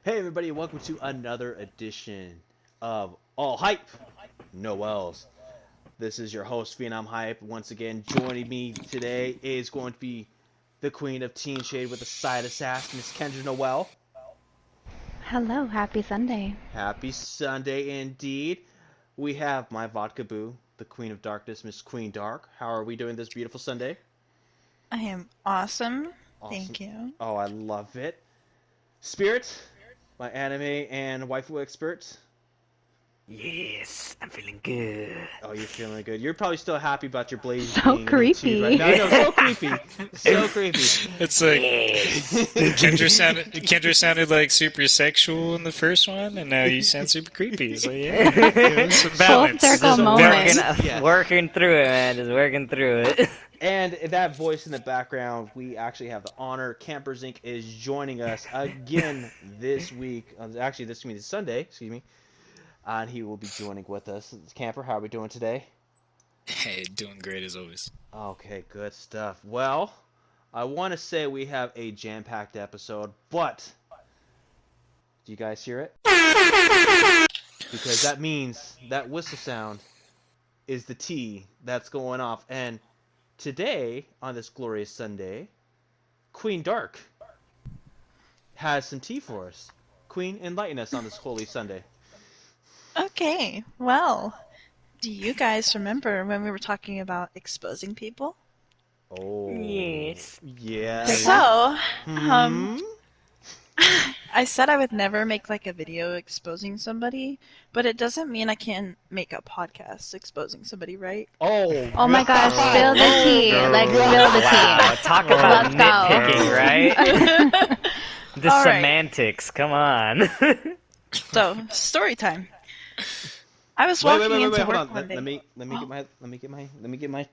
Hey everybody, welcome to another edition of All Hype, No Wells. This is your host, Phenom Hype. Once again, joining me today is going to be the queen of Teen Shade with a side of sass, Miss Kendra Noel. Hello, happy Sunday. Happy Sunday indeed. We have my vodka boo, the queen of darkness, Miss Queen Dark. How are we doing this beautiful Sunday? I am awesome. Awesome. Thank you. Oh, I love it. Spirit, my anime and waifu expert. Yes, I'm feeling good. Oh, you're feeling good. You're probably still happy about your blaze So being creepy. right now. I know, so creepy. So creepy. It's like Yes. Kendra sounded like super sexual in the first one, and now you sound super creepy. It's like, yeah, it's a balance. circle So moment. Yes. Working through it, man. Just working through it. And that voice in the background, we actually have the honor. Camperzinc is joining us again this week. Actually, this means Sunday, excuse me. And he will be joining with us. Camper, how are we doing today? Hey, doing great as always. Okay, good stuff. Well, I want to say we have a jam-packed episode, but do you guys hear it? Because that means that whistle sound is the tea that's going off. And today, on this glorious Sunday, Queen Dark has some tea for us. Queen, enlighten us on this holy Sunday. Okay, well, do you guys remember when we were talking about exposing people? Oh. Yes. Yeah. So, Hmm? I said I would never make like a video exposing somebody, but it doesn't mean I can't make a podcast exposing somebody, right? Oh. Oh my gosh, God. spill the tea. Like, spill the Wow, tea. talk about Let's go. nitpicking, right? The All right. semantics, come on. So, story time. I was Wait, walking into hold work on. one day. Let me get my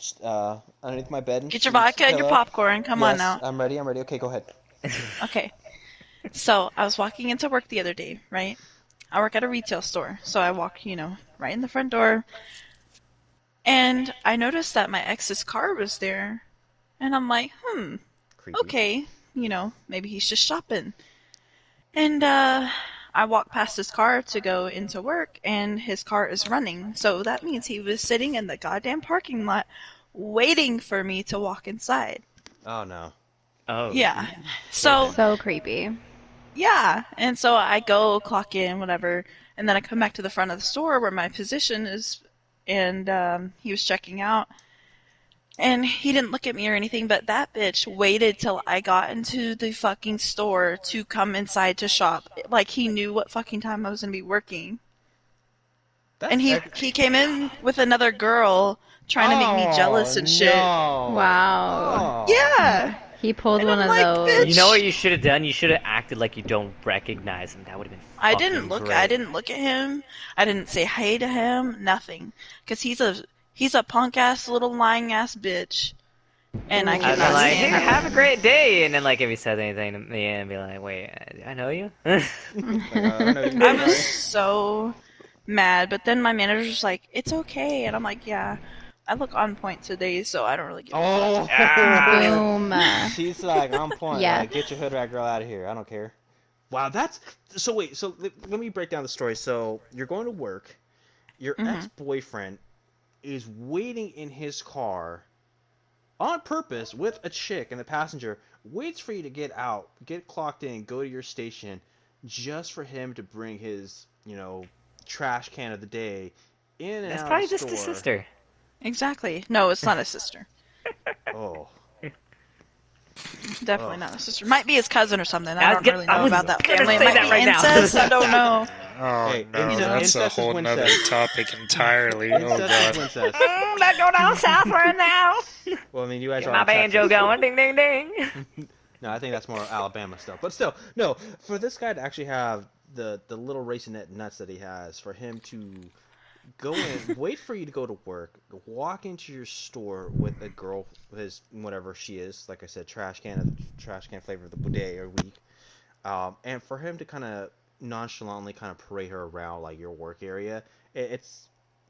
underneath my bed. Get your vodka and your popcorn. Come on now. I'm ready. Okay, go ahead. Okay. So I was walking into work the other day, right? I work at a retail store. So I walk, right in the front door. And I noticed that my ex's car was there. And I'm like, Creepy. okay, maybe he's just shopping. And I walk past his car to go into work, and his car is running. So that means he was sitting in the goddamn parking lot waiting for me to walk inside. Oh no. Oh. Yeah. So So creepy. yeah, and so I go clock in, whatever, and then I come back to the front of the store where my position is, and he was checking out, and he didn't look at me or anything, but that bitch waited till I got into the fucking store to come inside to shop, like he knew what fucking time I was gonna be working, and he came in with another girl trying to make me jealous and shit. No. Wow. Oh. Yeah. He pulled And one I'm of like, those. bitch. You know what you should have done? You should have acted like you don't recognize him. That would have been I fucking didn't look. great. I didn't look at him. I didn't say hey to him. Nothing. Cause he's a punk ass little lying ass bitch, and I I'd be cannot like, stand hey, him. have a great day. And then, like, if he says anything to me, and be like, wait, I know you? I was so mad, but then my manager was like, "It's okay," and I'm like, "Yeah, I look on point today, so I don't really give a fuck." Oh. Boom. She's like on point. Yeah. Like, get your hood rat girl out of here. I don't care. Wow, that's so. Wait, so let me break down the story. So you're going to work. Your ex-boyfriend is waiting in his car on purpose with a chick and the passenger. Waits for you to get out, get clocked in, go to your station, just for him to bring his, trash can of the day in and That's out probably of the just store. a sister. Exactly. No, it's not a sister. Oh. Definitely Ugh. not a sister. Might be his cousin or something. I I was don't get- really I know was about that gonna family. It say might that be right now. incest. I don't know. Oh Hey, no, that's a incest is whole nother wincest. topic entirely. Oh Incest is god. incest. Let's go down south right now. Well, I mean, you guys Get are my in banjo Texas. going, ding, ding, ding. No, I think that's more Alabama stuff. But still, no. For this guy to actually have the little raisinette nuts that he has, for him to go in, wait for you to go to work, walk into your store with a girl, his whatever she is, like I said, trash can flavor of the day or week, and for him to kind of nonchalantly kind of parade her around like your work area, it's.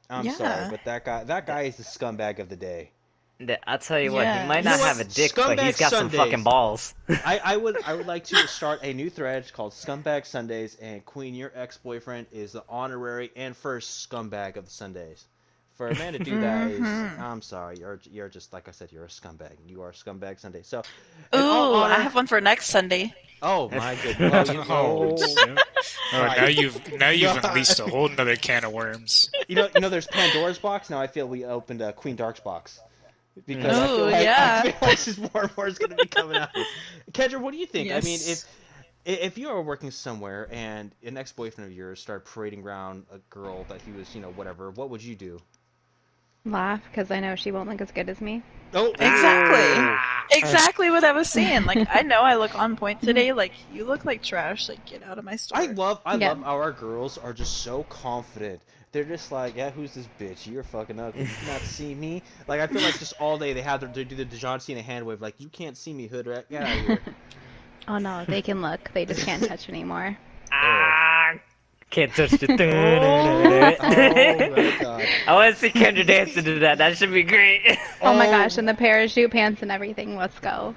I'm sorry, Yeah. but that guy is the scumbag of the day. I'll tell you what, he Yeah. might You know not what? have a dick, but he's Scumbag got some Sundays. fucking balls. I would like to start a new thread called Scumbag Sundays, and Queen, your ex-boyfriend is the honorary and first scumbag of the Sundays. For a man to do that is, I'm sorry, you're just like I said, you're a scumbag. You are a scumbag Sunday. So, in all Ooh, honor, I have one for next Sunday. oh my goodness. Well, Oh, shit. Right. now you've Yeah. unleashed a whole nother can of worms. you know, there's Pandora's box. Now I feel we opened Queen Dark's box. Because I feel Ooh, like yeah. I feel like just more and more is going to be coming out. Kendra, what do you think? I mean, Yes. if you are working somewhere and an ex-boyfriend of yours started parading around a girl that he was, whatever, what would you do? Laugh, because I know she won't look as good as me. Oh, Exactly. Exactly what I was saying. Like, I know I look on point today. Like, you look like trash. Like, get out of my store. I love Yeah. how our girls are just so confident. They're just like, yeah, who's this bitch? You're fucking ugly. You not see me? Like, I feel like just all day they do the John Cena hand wave, like, you can't see me, hood rat. Get out of here. Oh no, they can look. They just can't touch anymore. Can't touch the. Oh my god. I want to see Kendra dancing to that. That should be great. Oh my gosh, and the parachute pants and everything. Let's go.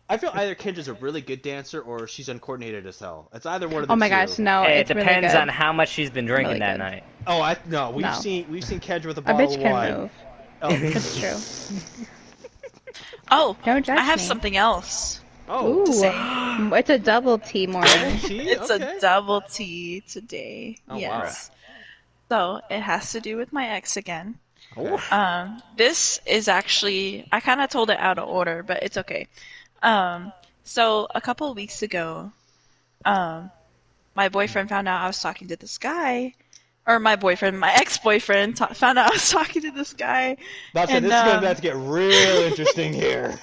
I feel either Kendra's a really good dancer or she's uncoordinated as hell. It's either one of the Oh my two. gosh, no, Hey, it it's really depends good. on how much she's been drinking Really that good. night. Oh, no, we've No. seen Kendra with a A bottle bitch of can wine. move. Oh, It's true. Oh, Don't judge I have me. something else. oh, Ooh, say. it's a double T morning. Tea? It's Okay. a double T today. Oh, wow. Yes. So it has to do with my ex again. Okay. This is actually, I kind of told it out of order, but it's okay. So a couple of weeks ago, my boyfriend found out I was talking to this guy, or my ex-boyfriend found out I was talking to this guy. That's it. And, This is about to get real interesting here.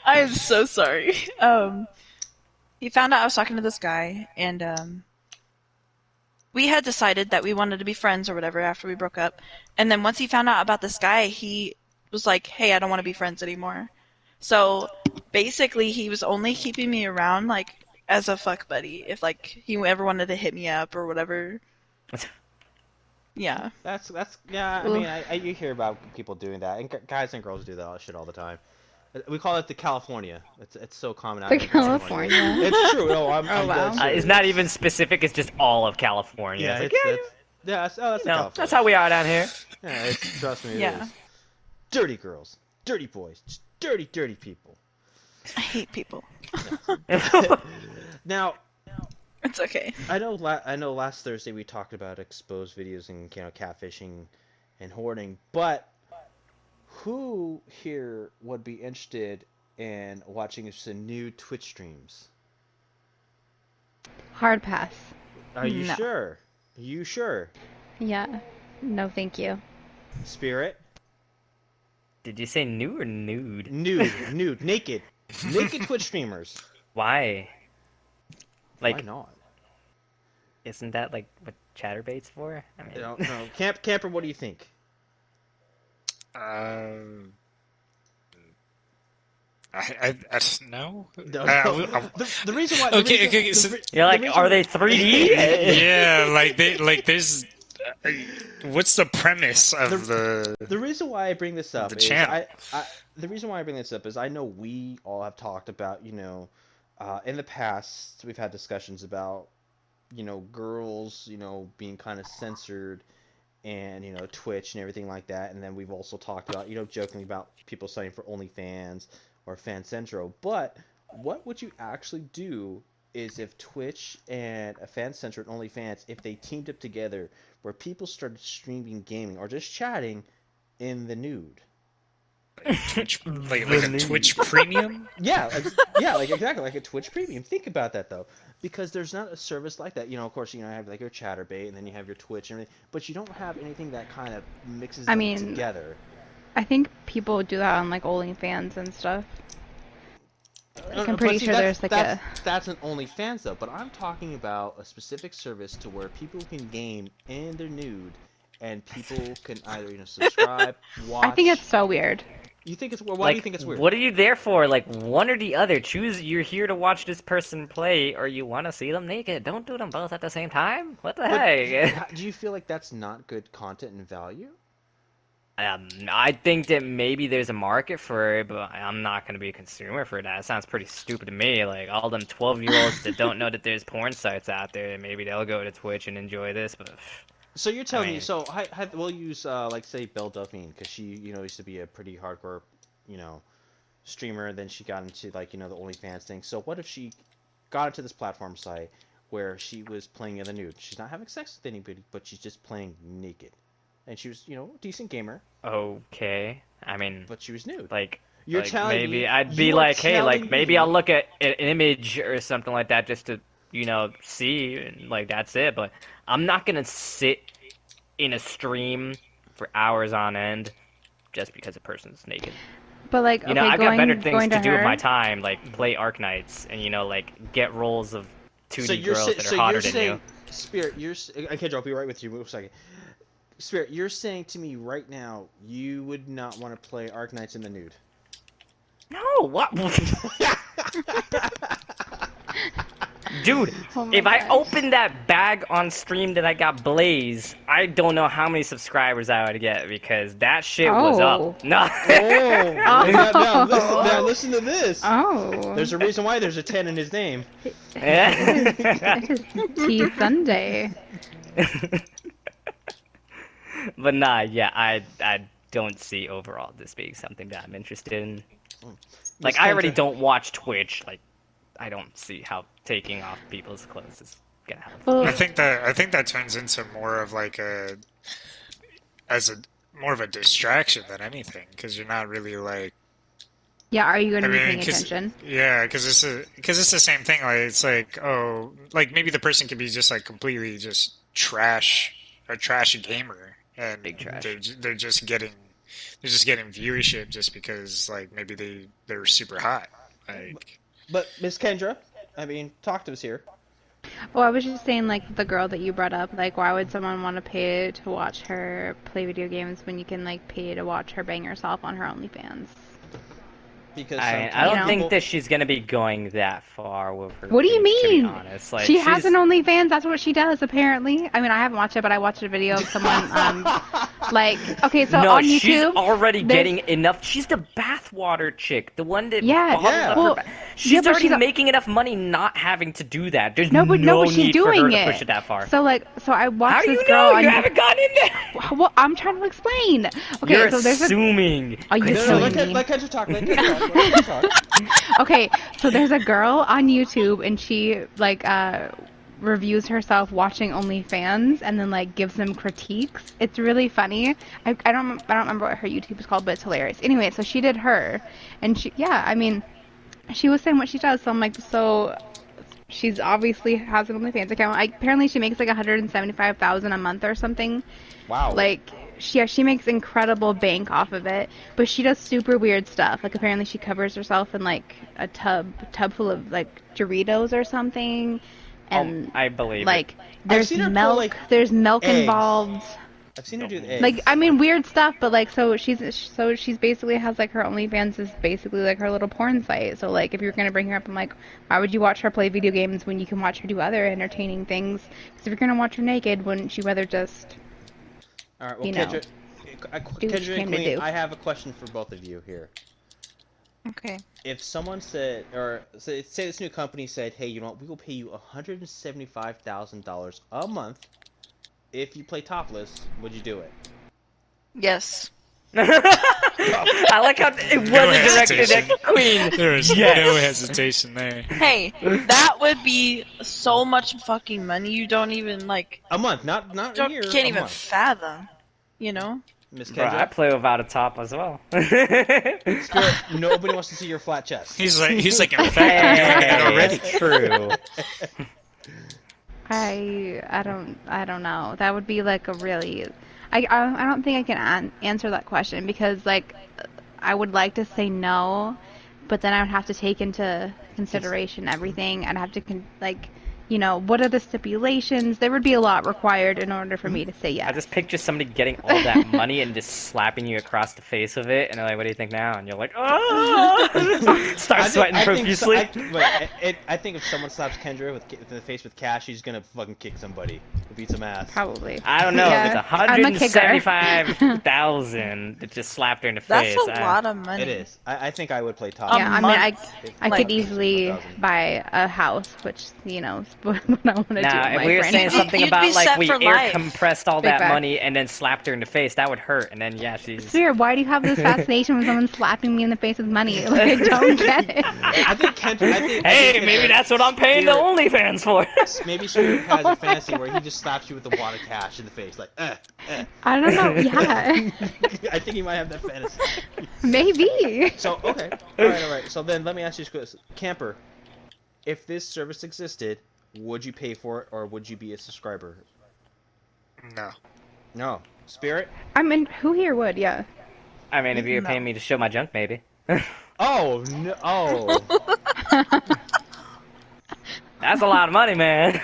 I am so sorry. He found out I was talking to this guy, and we had decided that we wanted to be friends or whatever after we broke up. And then once he found out about this guy, he was like, "Hey, I don't want to be friends anymore." So basically, he was only keeping me around like as a fuck buddy. If like he ever wanted to hit me up or whatever. Yeah. that's yeah. I mean, you hear about people doing that, and guys and girls do that shit all the time. We call it the California. It's so common out The in California. California. It's true. No, I'm Oh, wow. dead serious. It's not even specific. It's just all of California. Yeah, It's it's, like, that's the no, California. that's how we are down here. Yeah, trust me. It Yeah. is. Dirty girls, dirty boys, just dirty people. I hate people. Now, It's okay. I know last Thursday we talked about exposed videos and catfishing and hoarding, but who here would be interested in watching some new Twitch streams? Hard pass. Are you No. sure? You sure? Yeah. No, thank you. Spirit? Did you say new or nude? Nude, naked Twitch streamers. Why? Why Like, not? isn't that like what Chatterbait's for? I mean, No. Camper, what do you think? I no. No, Uh, the reason why. Okay, so- you're like, are they 3D? yeah, there's. What's the premise of the? The reason why I bring this up The is channel. the reason why I bring this up is I know we all have talked about, in the past we've had discussions about, girls, being kind of censored and, Twitch and everything like that. And then we've also talked about, jokingly about people signing for OnlyFans or FanCentro. But what would you actually do is if Twitch and a FanCentro and OnlyFans, if they teamed up together where people started streaming gaming or just chatting in the nude? Twitch, like a Twitch premium? Yeah, like exactly like a Twitch premium. Think about that though, because there's not a service like that. Of course, you have like your Chatterbait and then you have your Twitch and everything, but you don't have anything that kind of mixes I them mean, together. I think people do that on like OnlyFans and stuff. I'm But pretty see, sure there's like that's an OnlyFans though, but I'm talking about a specific service to where people can game in their nude, and people can either subscribe, watch. I think it's so weird. You think it's why do you think it's weird? What are you there for? Like, one or the other. Choose. You're here to watch this person play, or you want to see them naked. Don't do them both at the same time. What the heck? Do you feel like that's not good content and value? I think that maybe there's a market for it, but I'm not gonna be a consumer for that. It sounds pretty stupid to me. Like all them 12-year-olds that don't know that there's porn sites out there, maybe they'll go to Twitch and enjoy this. But So you're telling me, mean- so we'll use like say Belle Delphine, because she used to be a pretty hardcore streamer. Then she got into like the OnlyFans thing. So what if she got into this platform site where she was playing in the nude? She's not having sex with anybody, but she's just playing naked, and she was a decent gamer, okay, I mean, but she was nude. like. You're Like, telling maybe me I'd be you are like, hey, telling like maybe me- I'll look at an image or something like that just to, see, and like that's it. But I'm not gonna sit in a stream for hours on end just because a person's naked. But like, okay, I've got better going things to to do with her. my time, like play Arknights and like get roles of 2D So you're girls that are hotter than saying, you. Spirit, okay, I'll be right with you. Wait a second. Spirit, you're saying to me right now you would not want to play Arknights in the nude. No, what? Dude, Oh my if I gosh. opened that bag on stream that I got Blaze, I don't know how many subscribers I would get because that shit was Oh. up. No. Now listen to this. Oh. There's a reason why there's a 10 in his name. It is Tea Sunday. But nah, yeah, I don't see overall this being something that I'm interested in. Like, I already don't watch Twitch. Like, I don't see how taking off people's clothes is gonna help. Well, I think that turns into more of like more of a distraction than anything, because you're not really like. yeah, are you going I to be mean, paying attention? yeah, because it's the same thing. Like it's like, oh, like maybe the person could be just like completely just a trashy gamer, and Big trash. they're just getting viewership just because like maybe they're super hot. Like But Miss Kendra, I mean, talk to us here. Oh, I was just saying, like, the girl that you brought up, like, why would someone want to pay to watch her play video games when you can, like, pay to watch her bang herself on her OnlyFans? Because I don't know. think that she's gonna be going that far with her. What do you to be mean? honest. Like, She has she's- an OnlyFans. That's what she does, apparently. I mean, I haven't watched it, but I watched a video of someone, like, okay, so no, on she's YouTube, already there's- getting enough. She's the bathwater chick, the one that Yeah, bottles yeah. up Well, her she's yeah, but already she's a- making enough money not having to do that. There's no, but no she's need for her doing to it. push it that far. So, like, so I watched How do this you girl know? on. You haven't gone in there. Well, I'm trying to explain. Okay, You're so there's a. assuming. Are you No, assuming? let Kendra talk. Let Kendra talk. Okay, so there's a girl on YouTube, and she like reviews herself watching OnlyFans, and then like gives them critiques. It's really funny. I don't remember what her YouTube is called, but it's hilarious. Anyway, so she did her, and I mean, she was saying what she does. So I'm like, so she's obviously has an OnlyFans account. Apparently, she makes like 175,000 a month or something. Wow. Like, she makes incredible bank off of it, but she does super weird stuff. Like, apparently she covers herself in like a tub full of like Doritos or something, and I believe like there's seen her pull, milk. like, There's milk eggs. involved. I've seen her do the eggs. Like, I mean, weird stuff, but like, so she's basically has like her OnlyFans is basically like her little porn site. So like, if you're gonna bring her up, I'm like, why would you watch her play video games when you can watch her do other entertaining things? Because if you're gonna watch her naked, wouldn't you rather just All right, well, you know, Kendra, do what you Kendra came and to Queen, do. I have a question for both of you here. Okay. If someone said, or say this new company said, hey, you know what, we will pay you $175,000 a month if you play topless, would you do it? Yes. I like how it wasn't directed hesitation. at Queen. there was Yes. no hesitation there. Hey, that would be so much fucking money you don't even like. A month, not a year. Can't a even month. fathom. You know? Miss Bro, I Kendra, play without a top as well. Spirit, nobody wants to see your flat chest. He's like in fact doing that already. It's true. I don't know. That would be like a really, I don't think I can answer that question because like I would like to say no, but then I would have to take into consideration everything. I'd have to what are the stipulations? There would be a lot required in order for me to say yes. I just picture somebody getting all that money and just slapping you across the face of it, and they're like, "What do you think now?" And you're like, "Oh!" Start sweating profusely. I think if someone slaps Kendra in the face with cash, she's gonna fucking kick somebody, beat some ass. Probably. I don't know. Yeah, If it's I'm a kicker. 175,000 that just slapped her in the face. That's a lot of money. It is. I think I would play top. Yeah, I mean, I Like- could easily buy a house, which, is what I want to do with Nah, if my we were friend. saying something You'd about be like set we for air life. compressed all Big that facts. money and then slapped her in the face, that would hurt. And then yeah, she's. Spirit, why do you have this fascination with someone slapping me in the face with money? Like, I don't get it. I think Kendra. Hey, maybe that's what I'm paying the Spirit- OnlyFans for. Maybe Spirit has a fantasy where he just slaps you with a wad of cash in the face, like, I don't know. Yeah, I think he might have that fantasy. maybe. So, okay. Alright. So then let me ask you this question. Camper, if this service existed, would you pay for it or would you be a subscriber? No. No. Spirit? I mean, who here would? Yeah. I mean, if you were No. paying me to show my junk, maybe. Oh, no. Oh. That's a lot of money, man.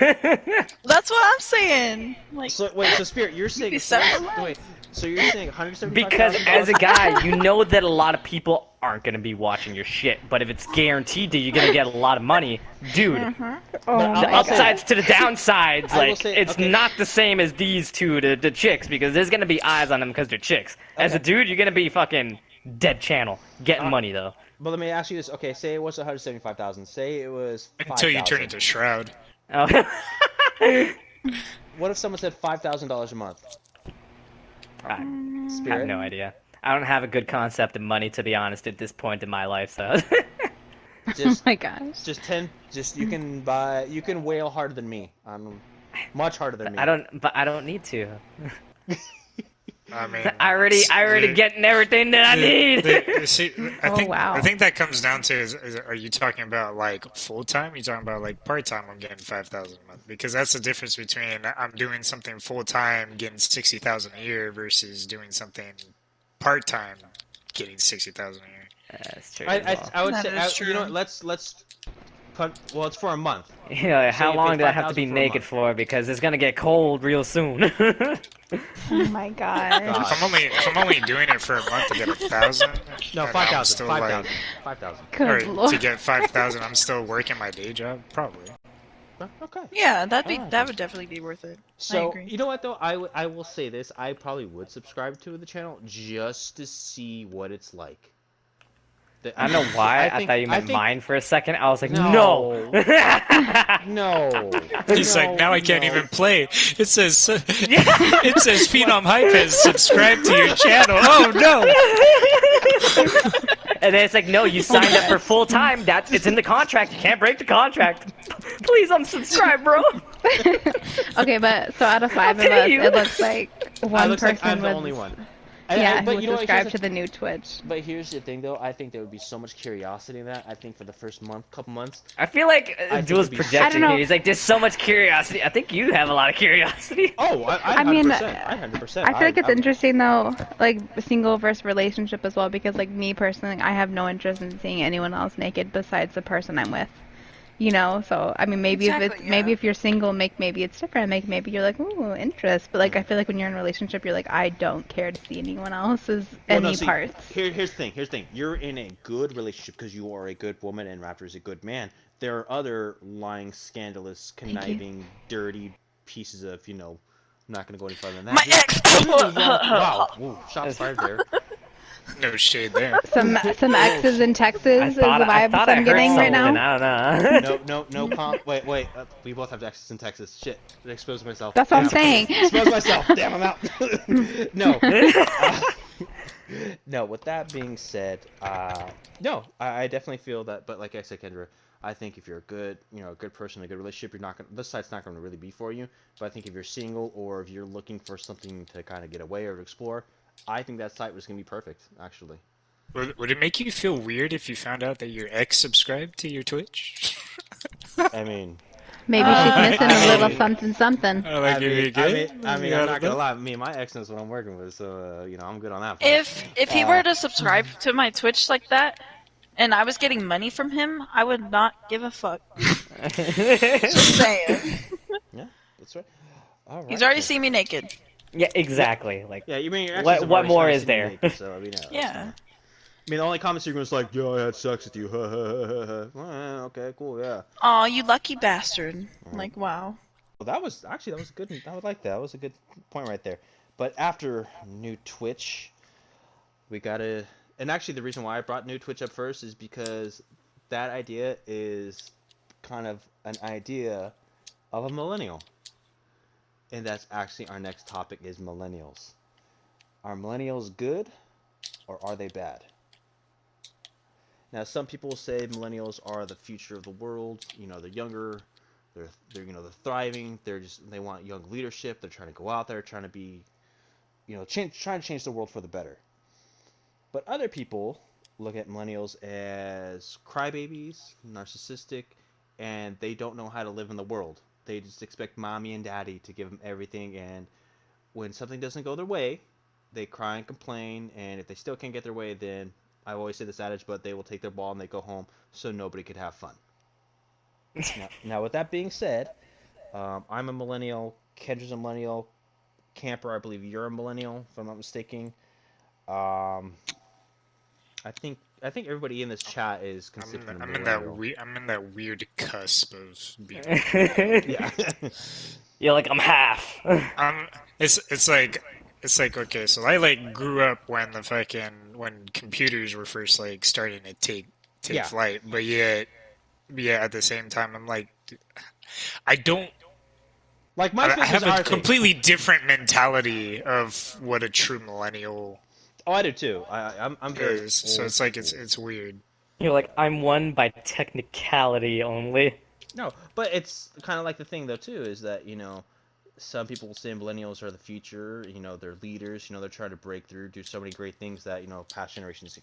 That's what I'm saying. Like, So, wait, so Spirit, you're saying... be set for life. Wait, so you're saying $175,000? Because as a guy, you know that a lot of people aren't going to be watching your shit. But if it's guaranteed that you're going to get a lot of money, dude, Oh, But the I'll say- upsides to the downsides, I will like, say- it's okay. not the same as these two, the chicks, because there's going to be eyes on them because they're chicks. As a Okay. dude, you're going to be fucking dead channel, getting money, though. But let me ask you this. Okay, say it was $175,000. Say it was Until you turn $5,000. into Shroud. Oh. What if someone said $5,000 a month? I have Spirit? no idea. I don't have a good concept of money, to be honest, at this point in my life, so... Just, oh my gosh. you can wail harder than me. I'm much harder than me. I don't need to. I mean, I already getting everything that I need. See, wow. I think that comes down to are you talking about like full time? You talking about like part time? I'm getting 5,000 a month because that's the difference between I'm doing something full time, getting 60,000 a year, versus doing something part time, getting 60,000 a year. That's true. I would That say is you know true. what, let's put, well, it's for a month. Yeah, how you long paid do I have to be $5,000 for a naked month. for? Because it's gonna get cold real soon. Oh my god. If I'm only doing it for a month to get 1,000, No, then I'm 5,000. still 5,000. like, 5,000. Good or lord. to get 5,000, I'm still working my day job, probably. Okay. yeah, that Alright. would definitely be worth it. I So agree. you know what though, I will say this: I probably would subscribe to the channel just to see what it's like. I don't know why. I think- thought you meant think- mine for a second. I was like, No. no. No. He's like, now I can't no. even play. It says, it says Phenom Hype has subscribed to your channel. Oh no! And then it's like, no, you signed up for full time. It's in the contract. You can't break the contract. Please unsubscribe, bro. Okay, but so out of 5 of pity us, you. it looks like I one looks person like I'm the would. only one. Yeah, but who would you know what, subscribe here's to the- the new Twitch. But here's the thing, though. I think there would be so much curiosity in that. I think for the first couple months. I feel like I think Duel's it'd be- I projecting don't know. here. He's like, there's so much curiosity. I think you have a lot of curiosity. Oh, I I mean, 100%. I 100%. I feel like it's interesting though, like single versus relationship as well, because like me personally, I have no interest in seeing anyone else naked besides the person I'm with. So I mean, maybe if Exactly, it's maybe yeah. if you're single, maybe it's different. Maybe you're like, ooh, interest. But like, I feel like when you're in a relationship, you're like, I don't care to see anyone else's Well, no, any see, parts. Here's the thing. You're in a good relationship because you are a good woman and Raptor is a good man. There are other lying, scandalous, you. conniving, dirty pieces of, I'm not going to go any further than that. My ex. Wow. Ooh, shots fired there. No shade there. Some exes in Texas is the vibes I I'm heard getting right something. now. I don't know. No comp. Wait. We both have Texas in Texas. Shit. I exposed myself. That's what I'm Damn. saying. Exposed myself. Damn, I'm out. No. No, with that being said, no, I definitely feel that. But like I said, Kendra, I think if you're a good, a good person, a good relationship, this site's not going to really be for you. But I think if you're single or if you're looking for something to kind of get away or explore, I think that site was going to be perfect, actually. Would it make you feel weird if you found out that your ex subscribed to your Twitch? I mean, Maybe she's missing a little mean- something. Like, if you get- I'm you not gotta gonna know. lie. Me and my ex knows what I'm working with, so I'm good on that. Part. If he were to subscribe to my Twitch like that, and I was getting money from him, I would not give a fuck. Just saying. Yeah, that's right. All right. He's already then. seen me naked. Yeah, exactly. Like, Yeah, you mean your exes what have what already more started is seeing you there? naked, so I mean, yeah, that's Yeah. fine. I mean, the only comment sequence is like, "Yo, I had sex with you." Well, okay, cool, yeah. Aw, you lucky bastard. All right. Like, wow. Well, that was a good. I would like that. That was a good point right there. But after new Twitch, we gotta. And actually, the reason why I brought new Twitch up first is because that idea is kind of an idea of a millennial, and that's actually our next topic is millennials. Are millennials good or are they bad? Now, some people say millennials are the future of the world. You know, they're younger, they're thriving. They want young leadership. They're trying to go out there, trying to be, trying to change the world for the better. But other people look at millennials as crybabies, narcissistic, and they don't know how to live in the world. They just expect mommy and daddy to give them everything, and when something doesn't go their way, they cry and complain, and if they still can't get their way, then I always say this adage, but they will take their ball and they go home so nobody could have fun. Now, with that being said, I'm a millennial. Kendra's a millennial. Camper, I believe you're a millennial, if I'm not mistaken. Um, I think everybody in this chat is considered a millennial. I'm in that weird cusp of being. Yeah. You're like, I'm half. It's like okay, so I like grew up when when computers were first like starting to take Yeah. flight, but yet at the same time I'm like I don't Like I MySpace was have our a thing. completely different mentality of what a true millennial Oh, I do too. I'm very is. So old it's like school. it's weird. You're like, I'm one by technicality only. No, but it's kind of like the thing though too is that some people say millennials are the future. They're leaders. They're trying to break through, do so many great things that past generations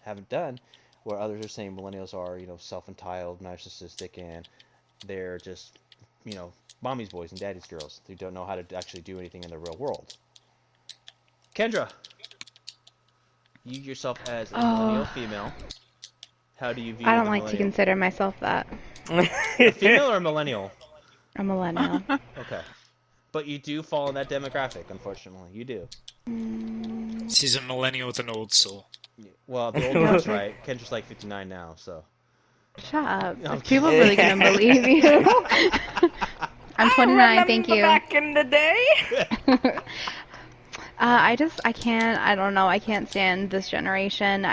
haven't done. Where others are saying millennials are self-entitled, narcissistic, and they're just mommy's boys and daddy's girls. They don't know how to actually do anything in the real world. Kendra, you yourself as a millennial female, how do you view I don't the like to millennial? consider myself that. A female or a millennial? A millennial. Okay. But you do fall in that demographic, unfortunately. You do. She's a millennial with an old soul. Well, the old one's right. Kendra's like 59 now, so. Shut up. I'm People kidding. really gonna believe you. I'm 29, thank you. Back in the day. I don't know, I can't stand this generation.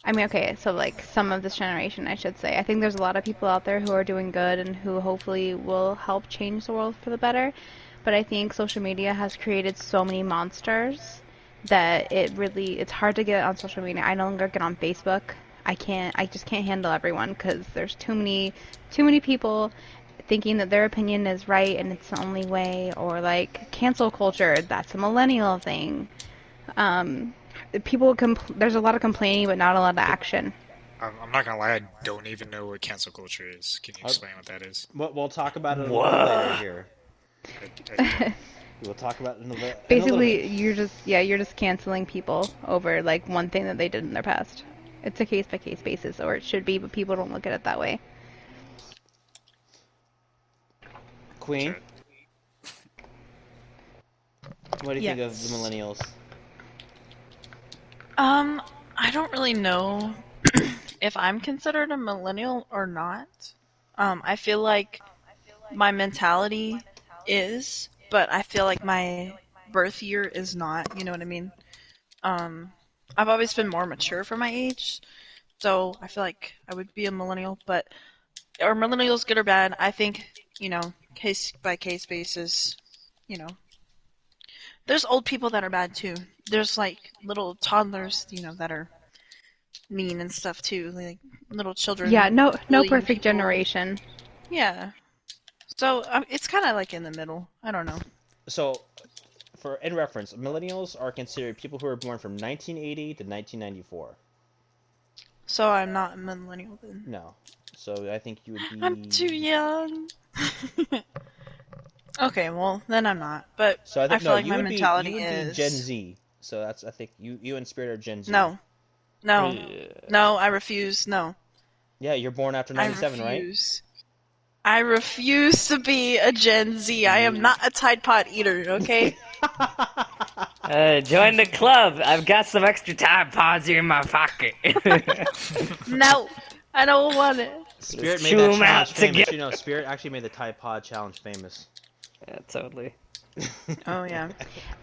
Okay, so like some of this generation, I should say. I think there's a lot of people out there who are doing good and who hopefully will help change the world for the better. But I think social media has created so many monsters that it's hard to get on social media. I no longer get on Facebook. I just can't handle everyone because there's too many people thinking that their opinion is right and it's the only way, or like cancel culture, that's a millennial thing. There's a lot of complaining but not a lot of action. I'm not gonna lie, I don't even know what cancel culture is. Can you explain what that is? We'll talk about it a little bit later here. We'll talk about it in a little Basically, bit. you're just canceling people over like one thing that they did in their past. It's a case by case basis, or it should be, but people don't look at it that way. Queen, what do you think of Yes. the millennials? I don't really know if I'm considered a millennial or not. I feel like my mentality is, but I feel like my birth year is not, you know what I mean? I've always been more mature for my age, so I feel like I would be a millennial, but are millennials good or bad? I think, case by case basis, you know. There's old people that are bad too. There's like little toddlers, that are mean and stuff too, like little children. Yeah, no bullying perfect people. generation. Yeah. So it's kind of like in the middle. I don't know. So, in reference, millennials are considered people who are born from 1980 to 1994. So I'm not a millennial then. No. So I think you would be. I'm too young. Okay, well then I'm not. But So I think feel like you my would mentality be is Gen Z. So I think you in spirit are Gen Z. no, no, I refuse. No, Yeah, you're born after I 97, right? refuse. I refuse to be a Gen Z. I am not a Tide Pod eater, okay? Join the club. I've got some extra Tide Pods here in my pocket. No, I don't want it. Spirit made chew that 'em out challenge famous. together. You know, Spirit actually made the Tide Pod challenge famous. Yeah, totally. Oh, yeah.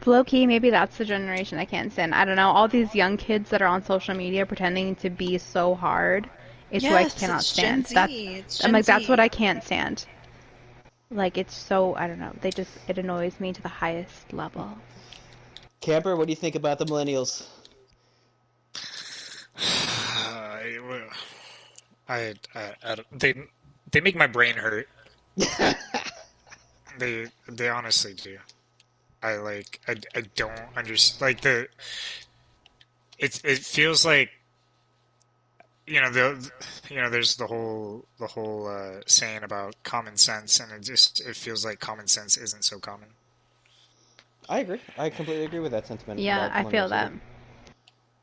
Low key, maybe that's the generation I can't stand. I don't know. All these young kids that are on social media pretending to be so hard is who I Yes, cannot it's stand. Gen Z. It's I'm Gen like, that's Z. what I can't stand. Like, it's so, I don't know. It annoys me to the highest level. Camper, what do you think about the millennials? They make my brain hurt. They honestly do. I don't understand it feels like there's the whole saying about common sense, and it feels like common sense isn't so common. I agree. I completely agree with that sentiment. Yeah, about I feel millennials. that.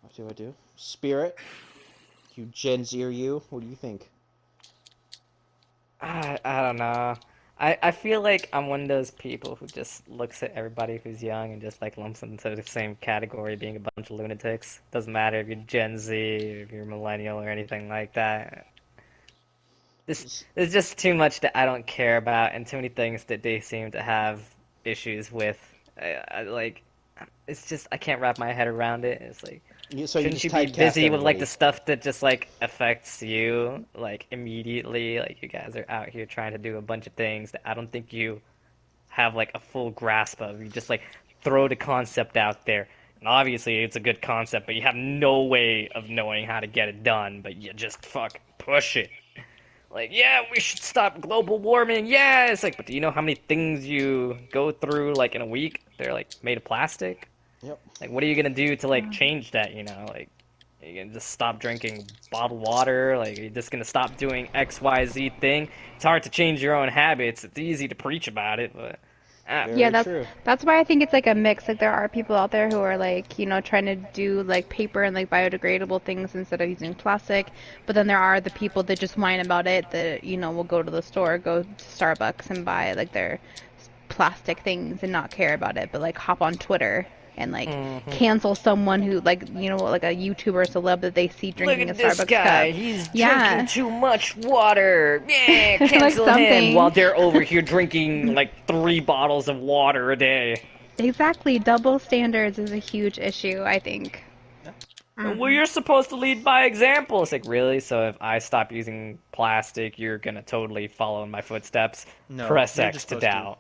What do I do? Spirit, you Gen Z or you? What do you think? I don't know. I feel like I'm one of those people who just looks at everybody who's young and just like lumps them into the same category, being a bunch of lunatics. Doesn't matter if you're Gen Z, if you're millennial, or anything like that. There's just too much that I don't care about, and too many things that they seem to have issues with. Like, it's just I can't wrap my head around it. It's like, So you shouldn't just you be typecast busy with like everybody. the stuff that just like affects you like immediately? Like you guys are out here trying to do a bunch of things that I don't think you have like a full grasp of. You just like throw the concept out there. And obviously it's a good concept, but you have no way of knowing how to get it done, but you just fucking push it. Like, yeah, we should stop global warming. Yeah, it's like, but do you know how many things you go through like in a week? They're like made of plastic. Yep. Like, what are you gonna do to like change that? You know, like, are you gonna just stop drinking bottled water? Like, are you just gonna stop doing X, Y, Z thing? It's hard to change your own habits. It's easy to preach about it, but Yeah, Very true. that's why I think it's like a mix. Like there are people out there who are like, trying to do like paper and like biodegradable things instead of using plastic. But then there are the people that just whine about it that, will go to the store, go to Starbucks and buy like their plastic things and not care about it, but like hop on Twitter and like cancel someone who like, like a YouTuber or celeb that they see look drinking a at this Starbucks guy. cup. He's Yeah. drinking too much water. Yeah, Like cancel him. something. While they're over here drinking like 3 bottles of water a day. Exactly. Double standards is a huge issue, I think. Well, you're supposed to lead by example. It's like, really? So if I stop using plastic, you're gonna totally follow in my footsteps? No, Press you're X just to supposed to.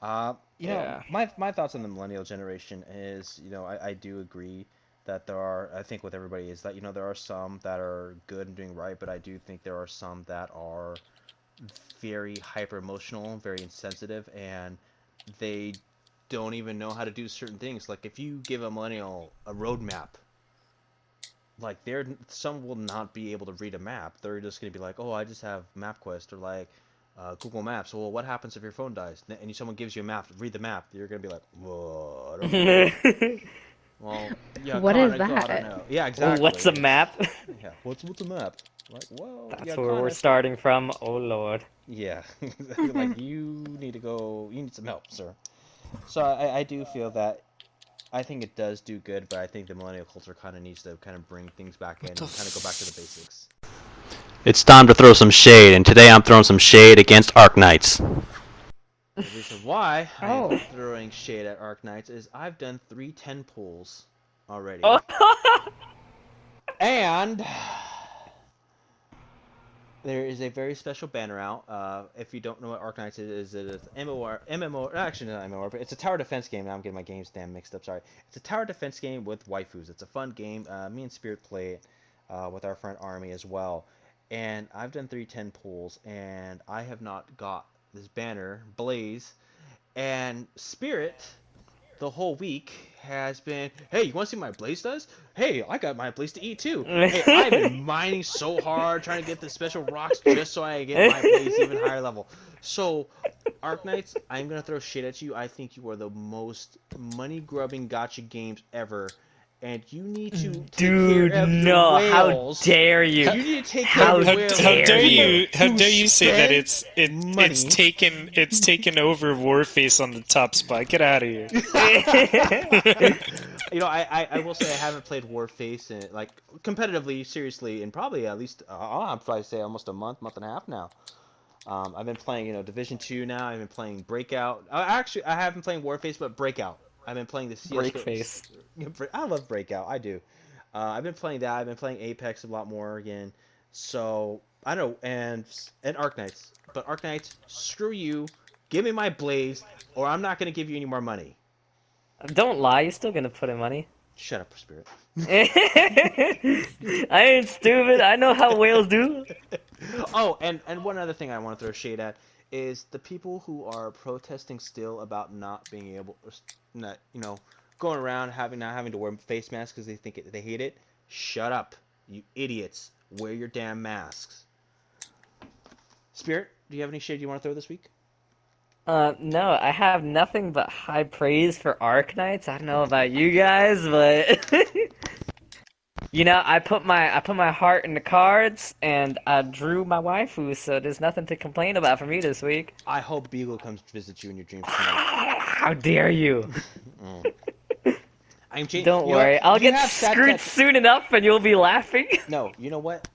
doubt. You know, my thoughts on the millennial generation is, I do agree that there are, I think with everybody is that, there are some that are good and doing right, but I do think there are some that are very hyper emotional, very insensitive, and they don't even know how to do certain things. Like if you give a millennial a roadmap, like some will not be able to read a map. They're just gonna be like, oh, I just have MapQuest or like Google Maps. Well, what happens if your phone dies? And someone gives you a map, read the map. You're gonna be like, whoa, I don't know. Well, yeah, What is I don't that? know. Yeah, exactly. What's a map? Yeah, what's a map? Like, well, That's yeah, where we're kinda. starting from. Oh lord. Yeah, like you need some help, sir. So I do feel that I think it does do good, but I think the millennial culture kind of needs to kind of bring things back in and kind of go back to the basics. It's time to throw some shade, and today I'm throwing some shade against Arknights. The reason why I'm throwing shade at Arknights is I've done 3 10 pulls already. Oh. And there is a very special banner out. If you don't know what Arknights is, it is MMO, actually not MMO, but it's a tower defense game. Now I'm getting my games damn mixed up, sorry. It's a tower defense game with waifus. It's a fun game. Me and Spirit play it with our friend Army as well. And I've done 3 10 pulls, and I have not got this banner, Blaze. And Spirit, the whole week, has been, hey, you want to see what my Blaze does? Hey, I got my Blaze to eat too. Hey, I've been mining so hard trying to get the special rocks just so I get my Blaze even higher level. So, Arknights, I'm going to throw shit at you. I think you are the most money-grubbing gacha games ever. and you need to take Dude, care of no! your How whales. dare you? You need to take How care of How, your whales. how dare you. How who dare you say that spend it's taken over Warface on the top spot? Get out of here. You know, I will say I haven't played Warface in like competitively, seriously, in probably at least I'll probably say almost a month and a half now. I've been playing, Division 2 now. I've been playing Breakout. Actually, I haven't been playing Warface, but Breakout. I've been playing the CS. Breakface. I love Breakout. I do. I've been playing that. I've been playing Apex a lot more again. So I know, and Arknights. But Arknights, screw you. Give me my Blaze, or I'm not gonna give you any more money. Don't lie, you're still gonna put in money. Shut up, Spirit. I ain't stupid. I know how whales do. Oh, and one other thing I want to throw shade at is the people who are protesting still about not being able, not going around not having to wear face masks because they hate it. Shut up, you idiots! Wear your damn masks. Spirit, do you have any shade you want to throw this week? No, I have nothing but high praise for Arknights. I don't know about you guys, but I put my heart in the cards and I drew my waifu, so there's nothing to complain about for me this week. I hope Beagle comes to visit you in your dreams tonight. How dare you? Don't worry, I'll get screwed soon enough and you'll be laughing. No, you know what?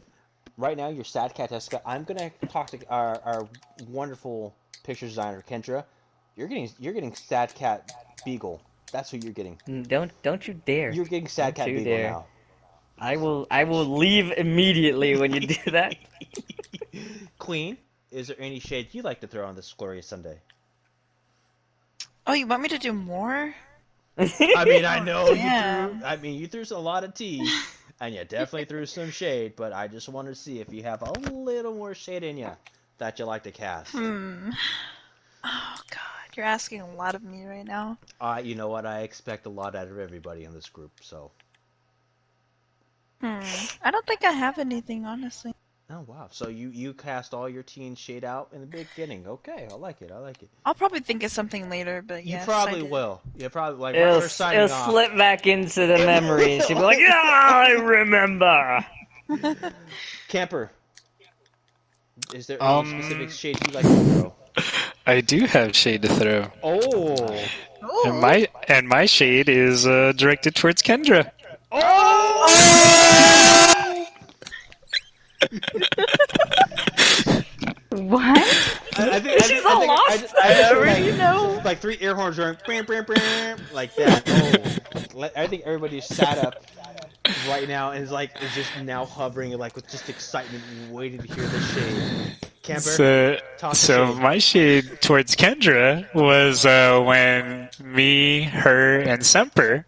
Right now, your sad cat Jessica. I'm gonna talk to our wonderful picture designer Kendra. You're getting sad cat Beagle. That's who you're getting. Don't you dare. You're getting sad cat Beagle now. I will leave immediately when you do that. Queen, is there any shade you'd like to throw on this glorious Sunday? Oh, you want me to do more? I mean, I know Damn. you threw a lot of tea, and you definitely threw some shade. But I just wanted to see if you have a little more shade in you that you like to cast. Oh God, you're asking a lot of me right now. You know what? I expect a lot out of everybody in this group. So. I don't think I have anything, honestly. Oh wow! So you cast all your teen shade out in the beginning. Okay, I like it. I'll probably think of something later, but You yes, probably I did. will. You probably like It'll we're signing it'll off. slip back into the memory and she'll be like, yeah, I remember. Camper, is there any specific shade you like to throw? I do have shade to throw. Oh. And my shade is directed towards Kendra. What? I think She's all lost. I already know. Like 3 air horns going like that. Oh. I think everybody's sat up right now and is just now hovering like with just excitement, waiting to hear the shade. Camper, so my shade towards Kendra was when me, her, and Semper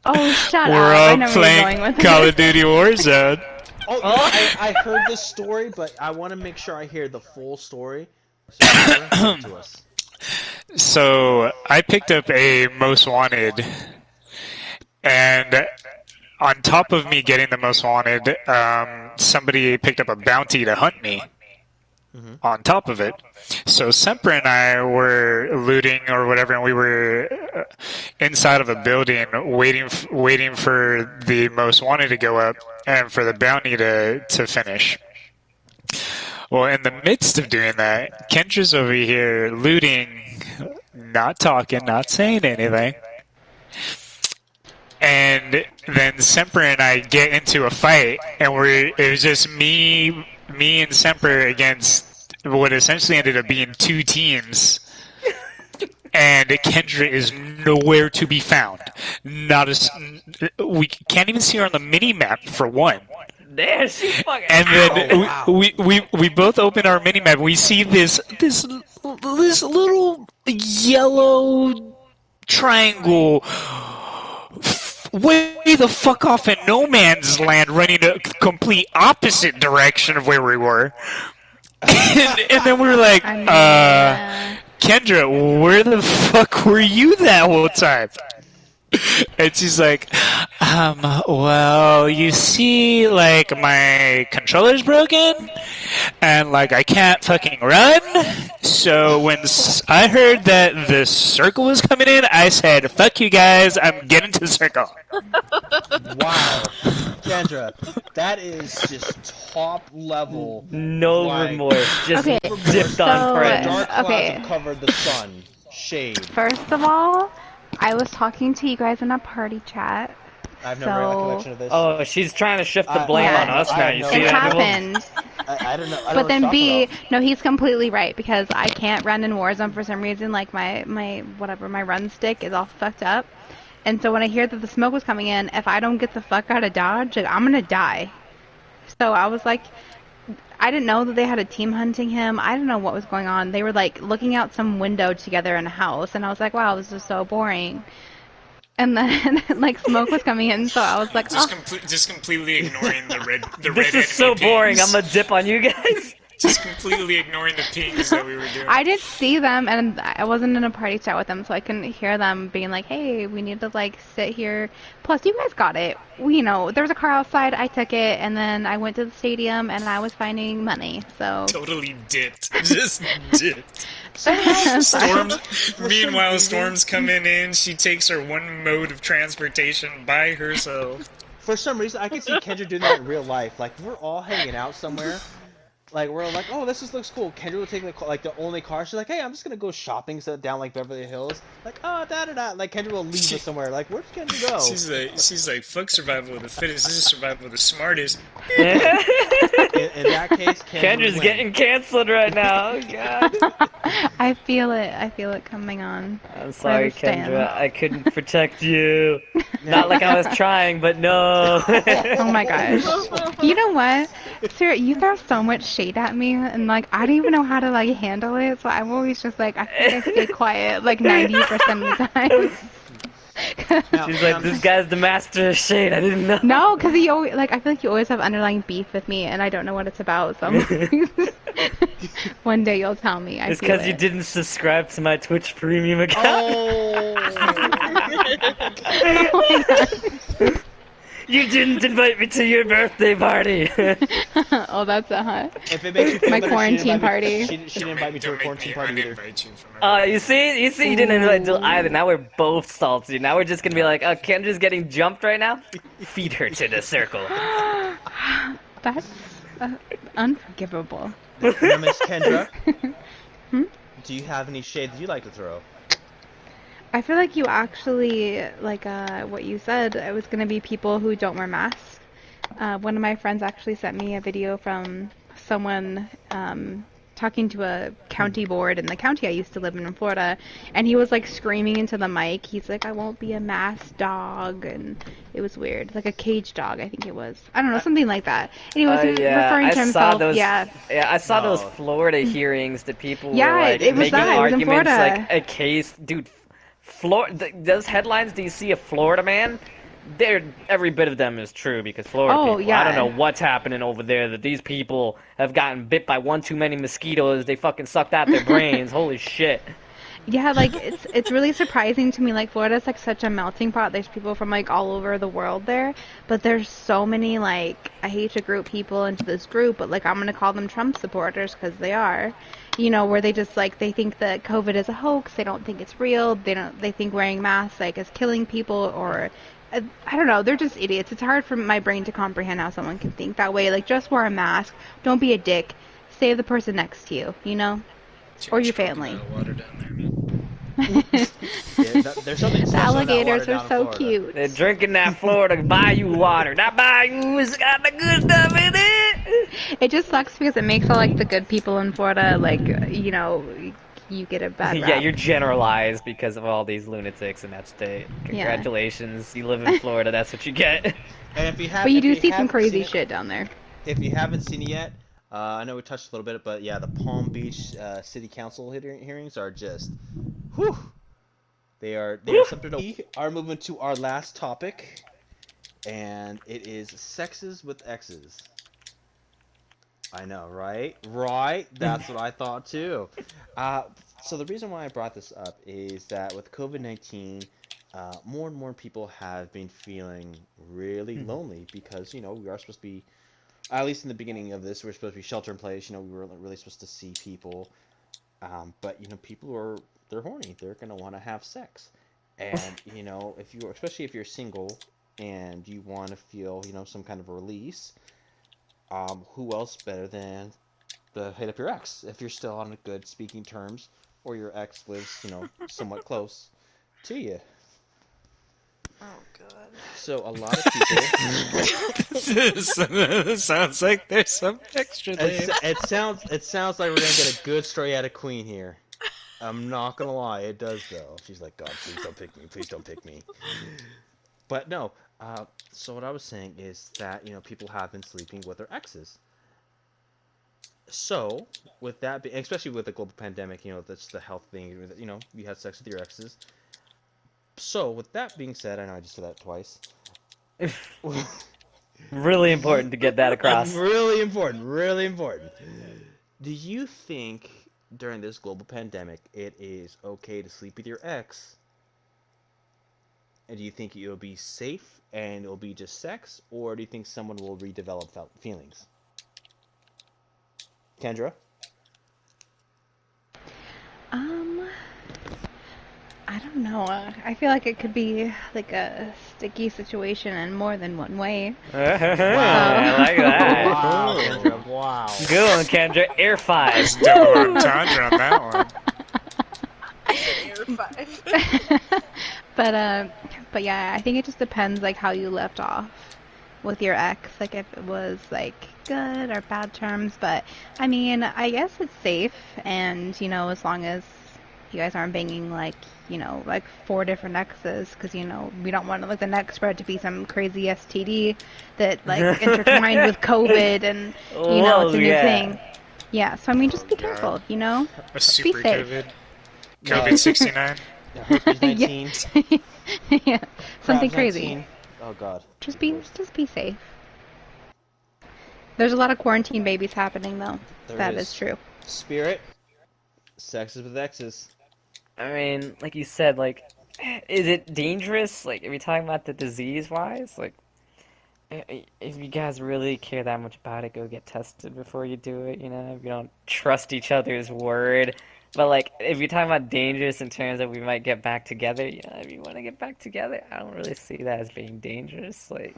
were all I playing Call of Duty Warzone. Oh, I heard this story, but I want to make sure I hear the full story. So to us. So I picked up a Most Wanted, and on top of me getting the Most Wanted, somebody picked up a bounty to hunt me. On top of it. So Semper and I were looting or whatever, and we were inside of a building waiting for the Most Wanted to go up and for the bounty to finish. Well, in the midst of doing that, Kendra's over here looting, not talking, not saying anything. And then Semper and I get into a fight, and it was just me and Semper against what essentially ended up being 2 teams. And Kendra is nowhere to be found. We can't even see her on the mini map for one. There she fucking. And then we both open our mini map. We see this little yellow triangle way the fuck off in no man's land, running a complete opposite direction of where we were. And then we were like, Kendra, where the fuck were you that whole time? And she's like, well, you see, like, my controller's broken, and, like, I can't fucking run, So when I heard that the circle was coming in, I said, "Fuck you guys! I'm getting to the circle." Wow, Kendra, that is just top level. No Like, remorse, just Okay, dipped on so the friends. dark clouds okay. have covered the sun. Shade. First of all, I was talking to you guys in a party chat. I have no So recollection of this. Oh, she's trying to shift the blame I on have no, yeah, us I now. have You no see it that, Nibble? happened. I don't know. I don't know But what then you're talking B, about. no, he's completely right because I can't run in Warzone for some reason. Like my whatever, my run stick is all fucked up. And so when I hear that the smoke was coming in, if I don't get the fuck out of Dodge, like, I'm gonna die. So I was like, I didn't know that they had a team hunting him. I didn't know what was going on. They were like looking out some window together in a house, and I was like, wow, this is so boring. And then like smoke was coming in, so I was like, Just oh. just completely ignoring the red This is enemy so boring. pings. I'm gonna dip on you guys. Just completely ignoring the pings that we were doing. I did see them, and I wasn't in a party chat with them, so I couldn't hear them being like, "Hey, we need to like sit here." Plus, you guys got it. There was a car outside. I took it, and then I went to the stadium, and I was finding money. So Totally dipped. Just dipped. Sorry. Storms. For Meanwhile, some Storm's coming in. She takes her one mode of transportation by herself. For some reason, I can see Kendra doing that in real life. Like, we're all hanging out somewhere. Like, we're like, oh, this just looks cool. Kendra will take the only car. She's like, hey, I'm just gonna go shopping down like Beverly Hills. Like, oh, da da da. Like, Kendra will leave us somewhere. Like, where's Kendra go? She's like, fuck survival of the fittest. This is survival of the smartest. In that case, Kendra Kendra's wins. getting canceled right now. Oh, God. I feel it. I feel it coming on. I'm sorry, understand. Kendra. I couldn't protect you. Not like I was trying, but no. Oh my gosh. You know what? Sarah, you throw so much shade at me, and like I don't even know how to like handle it. So I'm always just like I think I stay quiet like 90% of the time. Now, She's like, this guy's the master of shade. I didn't know. No, because you always like I feel like you always have underlying beef with me, and I don't know what it's about. So one day you'll tell me. It's because you didn't subscribe to my Twitch premium account. Oh. Oh my gosh. You didn't invite me to your birthday party. Oh, that's a hot. If it makes you feel My better, quarantine party. She didn't invite me to a quarantine party either. You see, you didn't invite Jill either. Now we're both salty. Now we're just gonna be like, oh, Kendra's getting jumped right now. Feed her to the circle. That's unforgivable. Now, Miss Kendra, Hmm? do you have any shade that you like to throw? I feel like you actually, like what you said, it was going to be people who don't wear masks. One of my friends actually sent me a video from someone talking to a county board in the county I used to live in Florida, and he was like screaming into the mic. He's like, I won't be a masked dog, and it was weird. Like a cage dog, I think it was. I don't know, something like that. And he was referring to himself. Yeah, I saw those Florida hearings that people Yeah, were like it was making that. It was in arguments Florida. like a case, dude. Those headlines, do you see a Florida man? Every bit of them is true because Florida Oh, people. yeah. I don't know what's happening over there. That these people have gotten bit by one too many mosquitoes. They fucking sucked out their brains. Holy shit. Yeah, like it's really surprising to me. Like Florida's like such a melting pot. There's people from like all over the world there, but there's so many like I hate to group people into this group, but like I'm gonna call them Trump supporters because they are. Where they just like they think that COVID is a hoax. They don't think it's real. They think wearing masks like is killing people or. I don't know. They're just idiots. It's hard for my brain to comprehend how someone can think that way. Like just wear a mask. Don't be a dick. Save the person next to you. Or your family. Water down there, man. There's something The alligators are so cute. They're drinking that Florida bayou water. That bayou has got the good stuff in it. It just sucks because it makes all like the good people in Florida like you get a bad rap. Yeah, you're generalized because of all these lunatics in that state. Congratulations, you live in Florida. That's what you get. And if you have, But you if do see some haven't crazy seen it- shit down there. If you haven't seen it yet, I know we touched a little bit, but yeah, the Palm Beach City Council hearings are just, whew. They are something to. We are moving to our last topic, and it is sexes with exes. I know, right? Right? That's what I thought too. So the reason why I brought this up is that with COVID-19, more and more people have been feeling really lonely because, we are supposed to be, at least in the beginning of this, we were supposed to be shelter in place. We weren't really supposed to see people. But people they're horny. They're gonna want to have sex, and if you especially if you're single and you want to feel some kind of release, who else better than to hit up your ex if you're still on a good speaking terms, or your ex lives somewhat close to you. Oh god. So a lot of people. Sounds like there's some extra there. It sounds like we're gonna get a good story out of Queen here. I'm not gonna lie, it does though. She's like, God, please don't pick me. Please don't pick me. But no. So what I was saying is that people have been sleeping with their exes. So with that, especially with the global pandemic, that's the health thing. You had sex with your exes. So with that being said, I know I just said that twice. Really important to get that across. Really important. Really important. Do you think during this global pandemic it is okay to sleep with your ex? And do you think it'll be safe and it'll be just sex, or do you think someone will redevelop feelings? Kendra? I don't know. I feel like it could be like a sticky situation in more than one way. I like that. Wow, Ooh. Kendra, wow. Good one, Kendra. Air 5. That's double entendre on that one. Air 5. But yeah, I think it just depends like how you left off with your ex, like if it was like good or bad terms. But I mean, I guess it's safe, and as long as you guys aren't banging like like 4 different exes, because we don't want like the next spread to be some crazy STD that like intertwined with COVID, and Whoa, it's a new yeah. thing. Yeah, so I mean, just be God. careful, A be super safe. COVID. COVID 69. Yeah, herpes 19. Yeah, something Crabs crazy. 19. Oh God. Just be safe. There's a lot of quarantine babies happening though. There That is true. Spirit. Sexes with exes. I mean, like you said, like, is it dangerous? Like, are we talking about the disease-wise? Like, if you guys really care that much about it, go get tested before you do it, If you don't trust each other's word. But, like, if you're talking about dangerous in terms that we might get back together, if you want to get back together, I don't really see that as being dangerous. Like,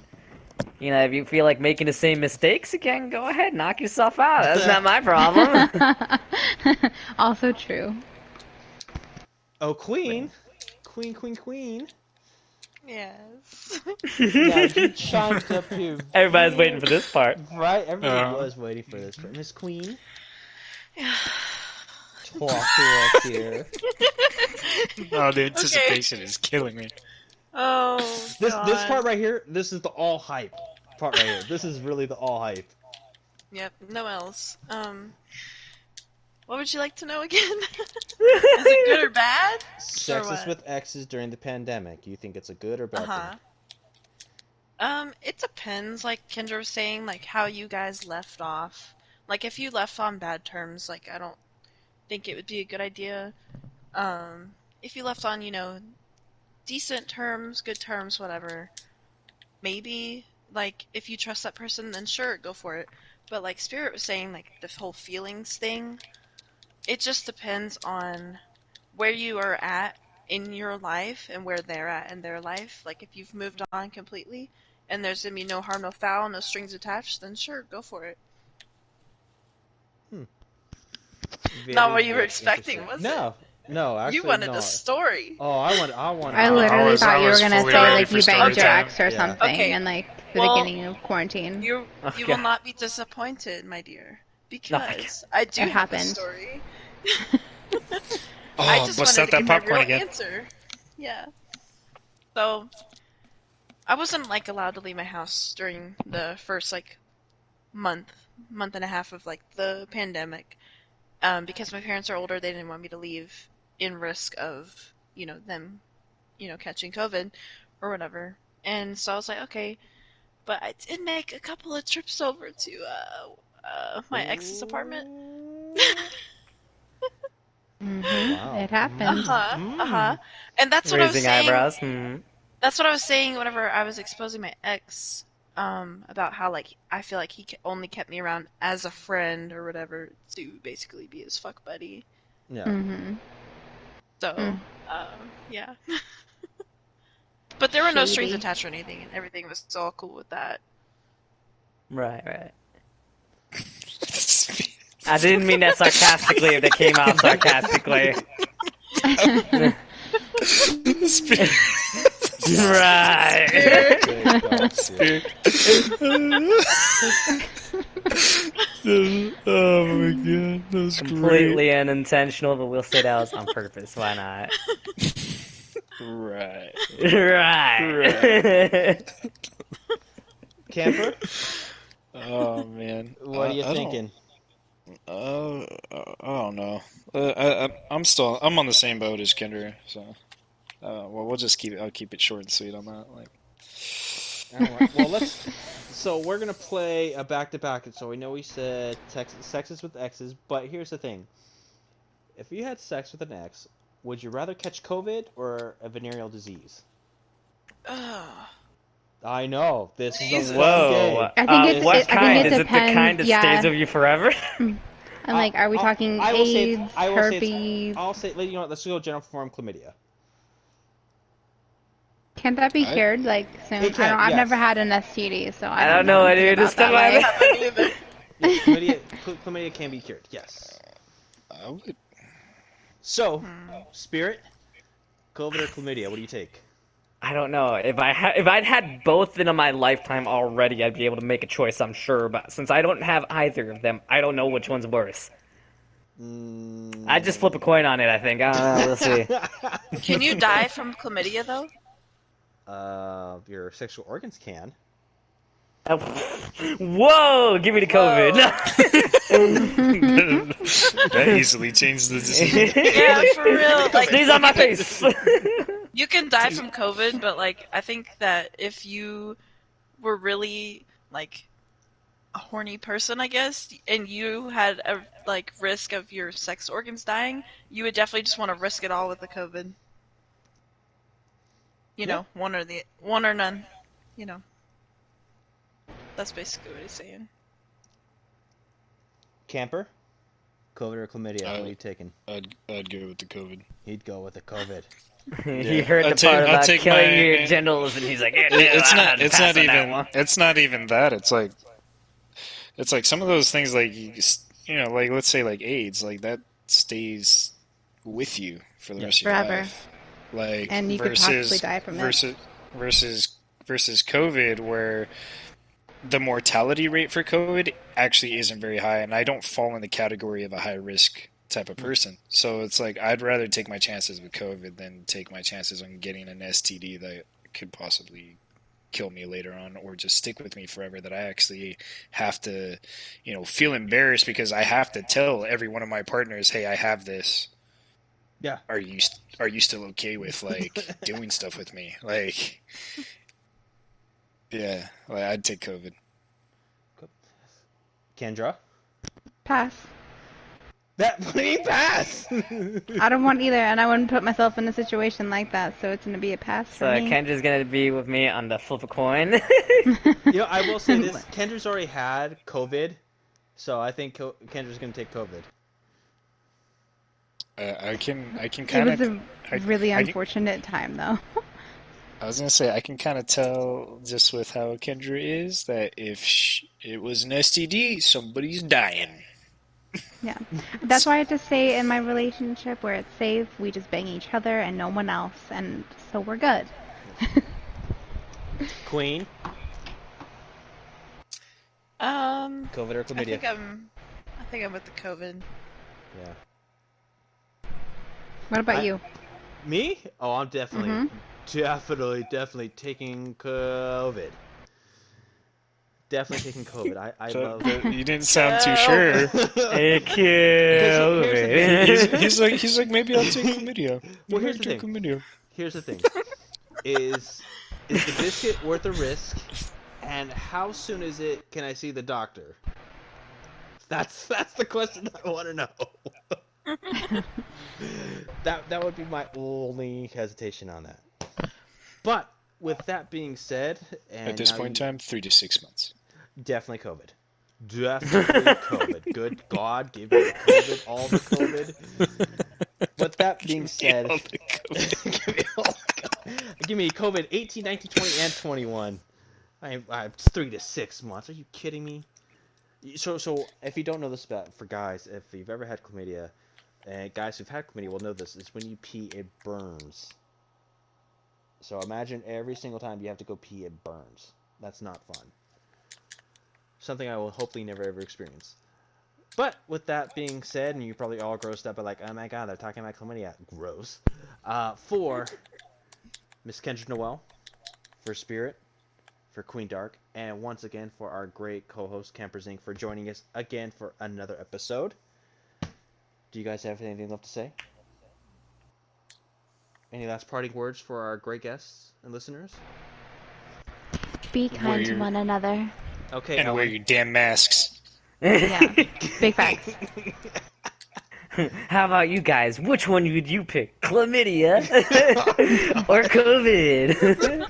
if you feel like making the same mistakes again, go ahead, knock yourself out. That's not my problem. Also true. Oh, Queen. Queen. Yes. Now you chimed up here. Everybody's waiting for this part. Right? Everybody Uh-huh. was waiting for this. Miss Queen, Yeah. talk to us here. Oh, the anticipation is killing me. Oh This god. part right here, this is the all hype part right here. This is really the all hype. Yep, no else. What would you like to know again? Is it good or bad? Sexes what? with exes during the pandemic. You think it's a good or bad Uh-huh. It depends, like Kendra was saying, like how you guys left off. Like if you left on bad terms, like I don't think it would be a good idea. If you left on, decent terms, good terms, whatever, maybe, like, if you trust that person, then sure, go for it. But like Spirit was saying, like the whole feelings thing, it just depends on where you are at in your life and where they're at in their life. Like if you've moved on completely and there's gonna be no harm, no foul, no strings attached, then sure, go for it. thing? Not what you were expecting, was No, it? actually, You wanted no. a story. Oh, I want. I literally was- thought I you were was gonna fully say ready like for you banged your story time. ex or Yeah. something Okay, in like the well, beginning of quarantine. You Oh, you God. will not be disappointed, my dear, No, I because I do It have a happened. story. Oh, I just bust wanted out to that give my popcorn real again. answer. Yeah. So I wasn't like allowed to leave my house during the first like month and a half of like the pandemic, because my parents are older. They didn't want me to leave in risk of them catching COVID or whatever. And so I was like, okay, but I did make a couple of trips over to my ex's apartment. Wow. It happened. And that's what I was Raising saying. eyebrows. That's what I was saying whenever I was exposing my ex, about how like I feel like he only kept me around as a friend or whatever to basically be his fuck buddy. Yeah. Mm-hmm. So, yeah. But there were no strings Shady. attached or anything, and everything was all cool with that. Right. I didn't mean that sarcastically if that came out sarcastically. Right. Oh my god, that was Completely unintentional, but we'll say that was on purpose. Why not? Right. Right. Camper, Oh man. what are you I thinking? don't. I don't know. I'm on the same boat as Kendra. So, well, we'll just keep it. I'll keep it short and sweet on that. Like, All right. Well, let's. So we're gonna play a back-to-back. So we know we said sexes with exes, but here's the thing: if you had sex with an ex, would you rather catch COVID or a venereal disease? Ugh. I know this is a Jesus. fun game. Whoa. I think it's. What I think kind? it Is it the kind depends. that Yeah. stays with you forever? And like, are we talking I will say. AIDS, I will say. herpes? I'll say. You know what? Let's go general form chlamydia. Can't that be I- cured like soon? It can, I've yes. never had an STD, so I I don't don't know. I anything didn't about that understand way. why. Yeah, chlamydia can be cured. Yes. I would. So, Spirit, COVID or chlamydia? What do you take? I don't know. If I'd had both in my lifetime already, I'd be able to make a choice, I'm sure. But since I don't have either of them, I don't know which one's worse. I'd just flip a coin on it, I think. I don't know. We'll see. Can you die from chlamydia though? Your sexual organs can. Whoa! Give me the COVID. That easily changed the decision. Yeah, for real. Like, Sneeze on my face. you can die from COVID, but like, I think that if you were really like a horny person, I guess, and you had a like risk of your sex organs dying, you would definitely just want to risk it all with the COVID. You know, one or none. You know, that's basically what he's saying. Camper, COVID or chlamydia? What are you taking? I'd go with the COVID. He'd go with the COVID. He heard the part about killing your genitals, and he's like, yeah, It's not even that. It's like some of those things, like you know, like let's say like AIDS, like that stays with you for the rest of your Forever. life. Like And you could possibly die from it. versus COVID, where the mortality rate for COVID actually isn't very high, and I don't fall in the category of a high risk type of person. So it's like I'd rather take my chances with COVID than take my chances on getting an STD that could possibly kill me later on, or just stick with me forever, that I actually have to, you know, feel embarrassed because I have to tell every one of my partners, hey, I have this. Yeah. Are you still okay with like doing stuff with me? Like, yeah, like, I'd take COVID. Kendra? Pass. That me pass. I don't want either, and I wouldn't put myself in a situation like that, so it's gonna be a pass for So me. Kendra's gonna be with me on the flip a coin. You know, I will say this: Kendra's already had COVID, so I think Kendra's gonna take COVID. I can It kind was of. a really unfortunate time, though. I was gonna say I can kind of tell just with how Kendra is that if it was an STD, somebody's dying. Yeah. That's why I just say in my relationship where it's safe, we just bang each other and no one else, and so we're good. Queen, COVID or I chlamydia? think I'm with the COVID. Yeah. What about you? Me? Oh, I'm definitely, Mhm. definitely taking COVID. Definitely taking COVID. I love. You didn't sound too sure. Thank He's like maybe I'll take chlamydia. Well, Maybe here's I'll the take thing. chlamydia. Here's the thing. Is the biscuit worth the risk? And how soon is it? Can I see the doctor? That's the question I want to know. That would be my only hesitation on that. But with that being said, and At this now point in time, 3 to 6 months. definitely COVID. Definitely COVID. Good God, give me the COVID, all the COVID. With that being said, give me COVID 18, 19, 20, and 21. I'm 3 to 6 months. Are you kidding me? So if you don't know this about for guys, if you've ever had chlamydia, and guys who've had chlamydia will know this, is when you pee, it burns. So imagine every single time you have to go pee, it burns. That's not fun. Something I will hopefully never ever experience. But with that being said, and you're probably all grossed up, but like, oh my god, they're talking about chlamydia. Gross. For Miss Kendra Noel, for Spirit, for Queen Dark, and once again for our great co-host Camperzinc for joining us again for another episode. Do you guys have anything left to say? Any last parting words for our great guests and listeners? Be kind to one another. Okay, And wear Ellen. your damn masks. Yeah, big facts. How about you guys? Which one would you pick? Chlamydia or COVID?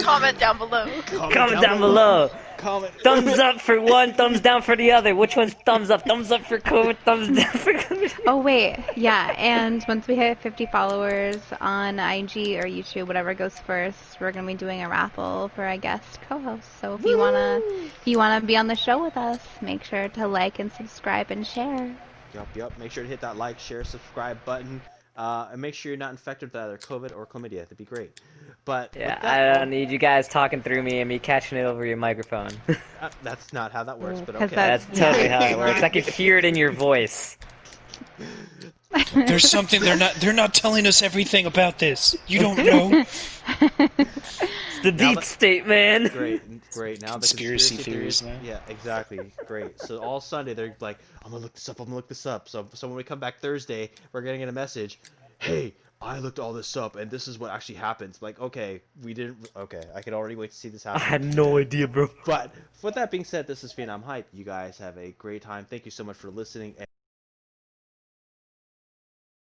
Comment down below. Comment down below. Comment. Thumbs up for one, thumbs down for the other. Which one's thumbs up? Thumbs up for COVID, thumbs down for COVID. Oh wait, yeah, and once we hit 50 followers on IG or YouTube, whatever goes first, we're gonna be doing a raffle for a guest co-host. So if you wanna be on the show with us, make sure to like and subscribe and share. Yup. Make sure to hit that like, share, subscribe button, and make sure you're not infected with either COVID or chlamydia. That'd be great. But Yeah, with that, I don't need you guys talking through me and me catching it over your microphone. that's not how that works. But 'Cause okay. That's totally how it works. I can hear it in your voice. There's something they're not telling us everything about this. You don't know. The deep state, man. Great. Now the Conspiracy theories now. Yeah, exactly. Great. So all Sunday they're like, I'm gonna look this up. So when we come back Thursday, we're gonna get a message. Hey, I looked all this up, and this is what actually happens. Like, okay, we didn't. Okay, I could already wait to see this I happen. had no idea, bro. But with that being said, this is Phenom Hype. You guys have a great time. Thank you so much for listening.